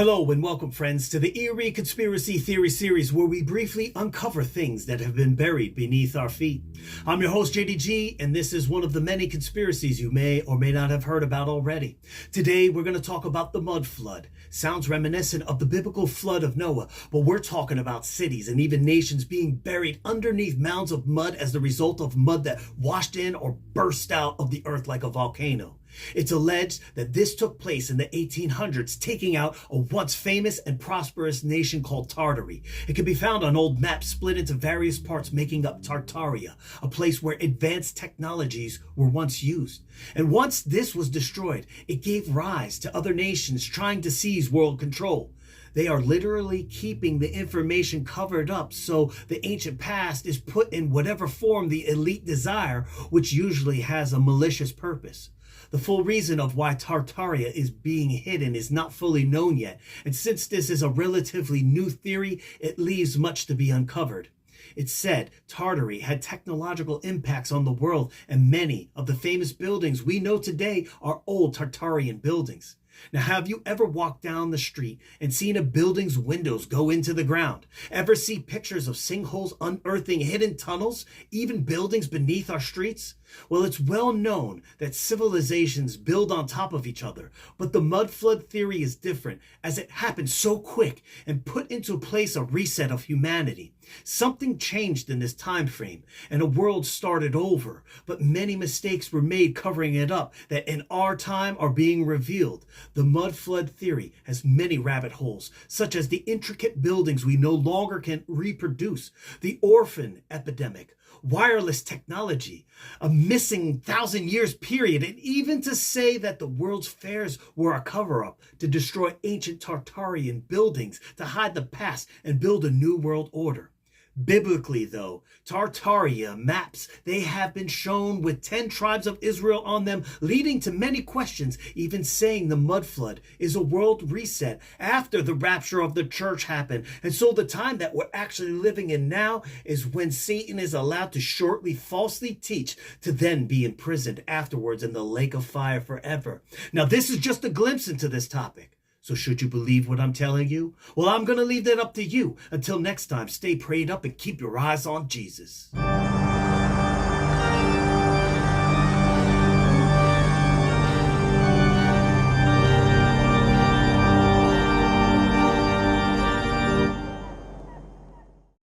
Hello and welcome, friends, to the Eerie Conspiracy Theory series, where we briefly uncover things that have been buried beneath our feet. I'm your host, JDG, and this is one of the many conspiracies you may or may not have heard about already. Today, we're going to talk about the Mudflood. Sounds reminiscent of the biblical flood of Noah, but we're talking about cities and even nations being buried underneath mounds of mud as the result of mud that washed in or burst out of the earth like a volcano. It's alleged that this took place in the 1800s, taking out a once famous and prosperous nation called Tartary. It can be found on old maps split into various parts making up Tartaria, a place where advanced technologies were once used. And once this was destroyed, it gave rise to other nations trying to seize world control. They are literally keeping the information covered up so the ancient past is put in whatever form the elite desire, which usually has a malicious purpose. The full reason of why Tartaria is being hidden is not fully known yet, and since this is a relatively new theory, it leaves much to be uncovered. It's said Tartary had technological impacts on the world, and many of the famous buildings we know today are old Tartarian buildings. Now, have you ever walked down the street and seen a building's windows go into the ground? Ever see pictures of sinkholes unearthing hidden tunnels, even buildings beneath our streets? Well, it's well known that civilizations build on top of each other, but the Mudflood theory is different, as it happened so quick and put into place a reset of humanity. Something changed in this time frame, and a world started over, but many mistakes were made covering it up that in our time are being revealed. The Mudflood theory has many rabbit holes, such as the intricate buildings we no longer can reproduce, the orphan epidemic, wireless technology, a missing 1,000 years period, and even to say that the world's fairs were a cover-up to destroy ancient Tartarian buildings to hide the past and build a new world order. Biblically, though, Tartaria maps, they have been shown with 10 tribes of Israel on them, leading to many questions, even saying the Mudflood is a world reset after the rapture of the church happened. And so the time that we're actually living in now is when Satan is allowed to shortly falsely teach, to then be imprisoned afterwards in the lake of fire forever. Now, this is just a glimpse into this topic. So should you believe what I'm telling you? Well, I'm going to leave that up to you. Until next time, stay prayed up and keep your eyes on Jesus.